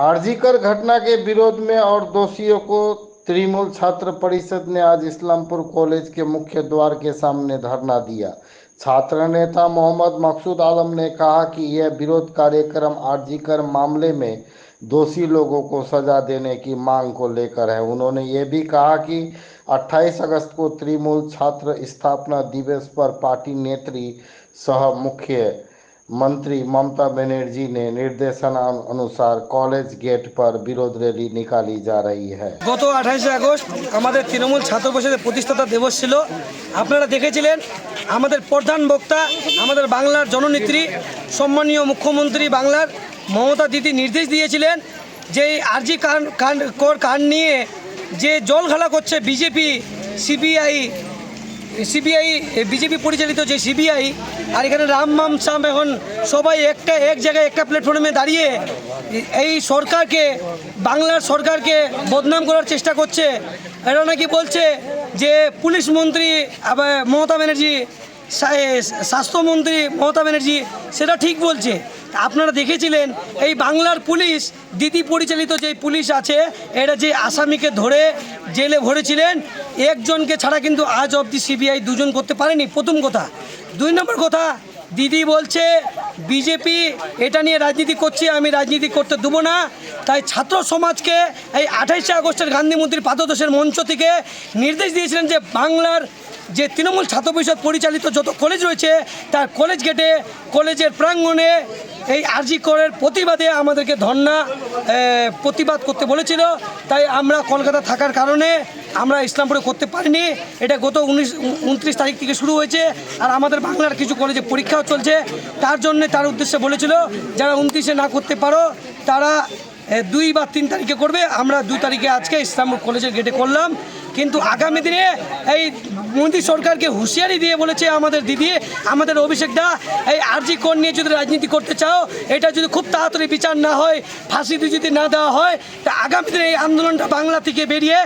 आरजीकर घटना के विरोध में और दोषियों को तृणमूल छात्र परिषद ने आज इस्लामपुर कॉलेज के मुख्य द्वार के सामने धरना दिया। छात्र नेता मोहम्मद मकसूद आलम ने कहा कि यह विरोध कार्यक्रम आरजीकर मामले में दोषी लोगों को सजा देने की मांग को लेकर है। उन्होंने ये भी कहा कि 28 अगस्त को तृणमूल छात्र स्थापना दिवस पर पार्टी नेत्री सह मुख्य मंत्री ममता बनर्जी ने निर्देशन अनुसार कॉलेज गेट पर विरोध रैली निकाली जा रही है। গত 28 আগস্ট আমাদের তৃণমূল ছাত্র পরিষদের প্রতিষ্ঠাতা দিবস ছিল। আপনারা দেখেছিলেন আমাদের প্রধান বক্তা আমাদের বাংলার জননেত্রী সম্মানীয় মুখ্যমন্ত্রী বাংলার মমতা দিদি নির্দেশ দিয়েছিলেন যে আরজি কাণ্ড নিয়ে যে জলঘালা করছে বিজেপি সিবিআই বিজেপি পরিচালিত যে সিবিআই আর এখানে রাম মাম সাম এখন সবাই এক জায়গায় একটা প্ল্যাটফর্মে দাঁড়িয়ে এই সরকারকে বাংলার সরকারকে বদনাম করার চেষ্টা করছে। এরা নাকি বলছে যে পুলিশ মন্ত্রী মমতা ব্যানার্জি স্বাস্থ্যমন্ত্রী মমতা ব্যানার্জি সেটা ঠিক বলছে। আপনারা দেখেছিলেন এই বাংলার পুলিশ দিদি পরিচালিত যে পুলিশ আছে এরা যে আসামিকে ধরে জেলে ভরেছিলেন একজনকে ছাড়া কিন্তু আজ অবধি সিবিআই দুজন করতে পারেনি। প্রথম কথা। 2 নম্বর কথা, দিদি বলছে বিজেপি এটা নিয়ে রাজনীতি করছে, আমি রাজনীতি করতে দেবো না। তাই ছাত্র সমাজকে এই 28 আগস্টের গান্ধী মূর্তির পাদদেশের মঞ্চ থেকে নির্দেশ দিয়েছিলেন যে বাংলার যে তৃণমূল ছাত্র পরিষদ পরিচালিত যত কলেজ রয়েছে তার কলেজ গেটে কলেজের প্রাঙ্গণে এই আরজি করের প্রতিবাদে আমাদেরকে ধর্ণা প্রতিবাদ করতে বলেছিল। তাই আমরা কলকাতা থাকার কারণে আমরা ইসলামপুরে করতে পারিনি। এটা গত 29 তারিখ থেকে শুরু হয়েছে আর আমাদের বাংলার কিছু কলেজে পরীক্ষাও চলছে। তার উদ্দেশ্যে বলেছিল যারা 29-এ না করতে পারো তারা 2 বা 3 তারিখে করবে। আমরা 2 তারিখে আজকে ইসলামপুর কলেজের গেটে করলাম। কিন্তু আগামী দিনে এই মোদী সরকারকে হুঁশিয়ারি দিয়ে বলেছে আমাদের দিদি আমাদের অভিষেক দা, এই আরজি কোড নিয়ে যদি রাজনীতি করতে চাও এটা যদি খুব তাড়াতাড়ি বিচার না হয়, ফাঁসি যদি না দেওয়া হয়, তা আগামী দিনে এই আন্দোলনটা বাংলা থেকে বেরিয়ে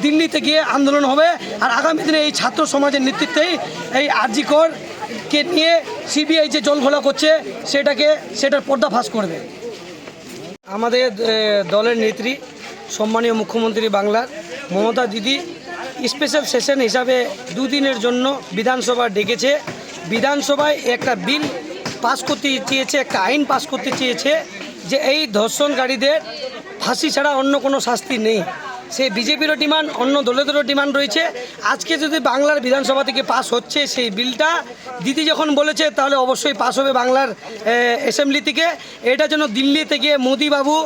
দিল্লিতে গিয়ে আন্দোলন হবে। আর আগামী দিনে এই ছাত্র সমাজের নেতৃত্বেই এই আরজি কোডকে নিয়ে সিবিআই যে জলঘোলা করছে সেটার পর্দাফাঁস করবে। আমাদের দলের নেত্রী সম্মানীয় মুখ্যমন্ত্রী বাংলার মমতা দিদি স্পেশাল সেশন হিসাবে 2 দিনের জন্য বিধানসভা ডেকেছে। বিধানসভায় একটা বিল পাস করতে চেয়েছে, একটা আইন পাস করতে চেয়েছে যে এই ধর্ষণকারীদের ফাঁসি ছাড়া অন্য কোনো শাস্তি নেই। সে বিজেপিরও ডিমান্ড, অন্য দলেদেরও ডিমান্ড রয়েছে। আজকে যদি বাংলার বিধানসভা থেকে পাস হচ্ছে সেই বিলটা, দিদি যখন বলেছে তাহলে অবশ্যই পাস হবে বাংলার অ্যাসেম্বলি থেকে। এটা যেন দিল্লি থেকে মোদিবাবু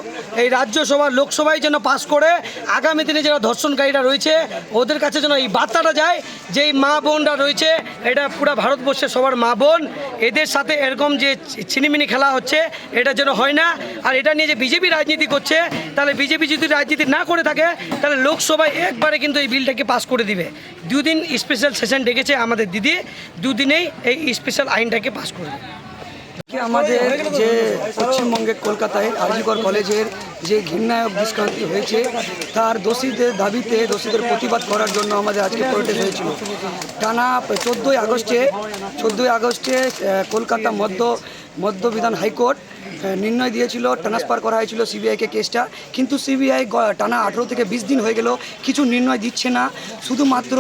এই রাজ্যসভা লোকসভায় যেন পাস করে আগামী দিনে যারা ধর্ষণকারীরা রয়েছে ওদের কাছে যেন এই বার্তাটা যায় যে এই মা বোনরা রয়েছে, এটা পুরো ভারতবর্ষের সবার মা বোন, এদের সাথে এরকম যে ছিনিমিনি খেলা হচ্ছে এটা যেন হয় না। আর এটা নিয়ে যে বিজেপি রাজনীতি করছে, তাহলে বিজেপি যদি রাজনীতি না করে থাকে তাহলে লোকসভায় একবারে কিন্তু এই বিলটাকে পাস করে দিবে। 2 দিন স্পেশাল সেশন ডেকেছে আমাদের দিদি, 2 দিনেই এই স্পেশাল আইনটাকে পাস করবে। আমাদের যে পশ্চিমবঙ্গের কলকাতায় আরজিকর কলেজের যে ঘৃণায়ক দুষ্কৃতি হয়েছে তার দোষীদের দাবিতে দোষীদের প্রতিবাদ করার জন্য আমাদের আজকে প্রোটেস্ট হয়েছিল। টানা 14ই আগস্টে কলকাতা মধ্য বিধান হাইকোর্ট নির্ণয় দিয়েছিল, ট্রান্সফার করা হয়েছিল সিবিআইকে কেসটা। কিন্তু সিবিআই টানা 18 থেকে 20 দিন হয়ে গেল কিছু নির্ণয় দিচ্ছে না। শুধুমাত্র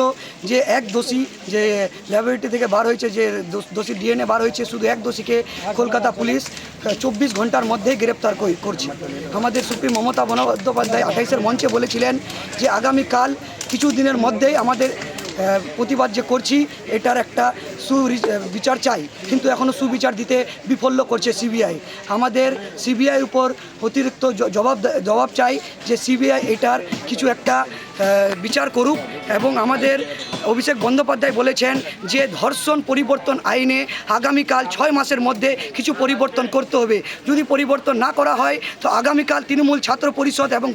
যে এক দোষী যে ল্যাবরেটরি থেকে বার হয়েছে, যে দোষী ডিএনএ বার হয়েছে, শুধু এক দোষীকে কলকাতা পুলিশ 24 ঘন্টার মধ্যেই গ্রেপ্তার করছে। আমাদের সুপ্রিম মমতা বন্দ্যোপাধ্যায় 28-এর মঞ্চে বলেছিলেন যে আগামীকাল কিছু দিনের মধ্যেই আমাদের প্রতিবাদ যে করছি এটার একটা সুবিচার চাই, কিন্তু এখনও সুবিচার দিতে বিফল্য করছে সিবিআই। আমাদের সিবিআই উপর অতিরিক্ত জবাব চাই যে সিবিআই এটার কিছু একটা বিচার করুক। এবং আমাদের অভিষেক বন্দ্যোপাধ্যায় বলেছেন যে ধর্ষণ পরিবর্তন আইনে আগামীকাল 6 মাসের মধ্যে কিছু পরিবর্তন করতে হবে। যদি পরিবর্তন না করা হয় তো আগামীকাল তৃণমূল ছাত্র পরিষদ এবং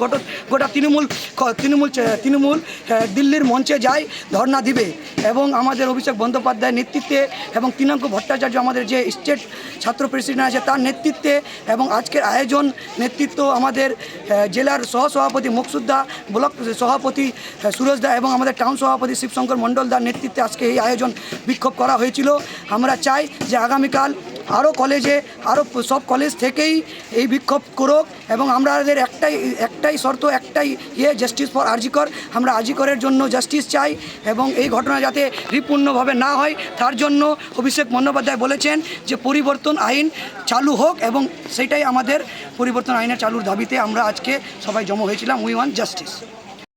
গোটা তৃণমূল দিল্লির মঞ্চে যায় ধর্ণা দিবে। এবং আমাদের অভিষেক বন্দ্যোপাধ্যায়ের নেতৃত্বে এবং তৃণাঙ্ক ভট্টাচার্য আমাদের যে স্টেট ছাত্র প্রেসিডেন্ট আছে তার নেতৃত্বে এবং আজকের আয়োজন নেতৃত্ব আমাদের জেলার সহসভাপতি মকসুদদা, ব্লক সভাপতি সুরজদা এবং আমাদের টাউন সভাপতি শিবশঙ্কর মণ্ডলদার নেতৃত্বে আজকে এই আয়োজন বিক্ষোভ করা হয়েছিল। আমরা চাই যে আগামীকাল আরও কলেজে আরও সব কলেজ থেকেই এই বিক্ষোভ করুক এবং আমাদের একটাই শর্ত, একটাই জাস্টিস ফর আরজি কর। আমরা আরজি করের জন্য জাস্টিস চাই এবং এই ঘটনা যাতে রিপূর্ণভাবে না হয় তার জন্য অভিষেক বন্দ্যোপাধ্যায় বলেছেন যে পরিবর্তন আইন চালু হোক এবং সেটাই আমাদের পরিবর্তন আইনের চালুর দাবিতে আমরা আজকে সবাই জমা হয়েছিলাম। We want justice.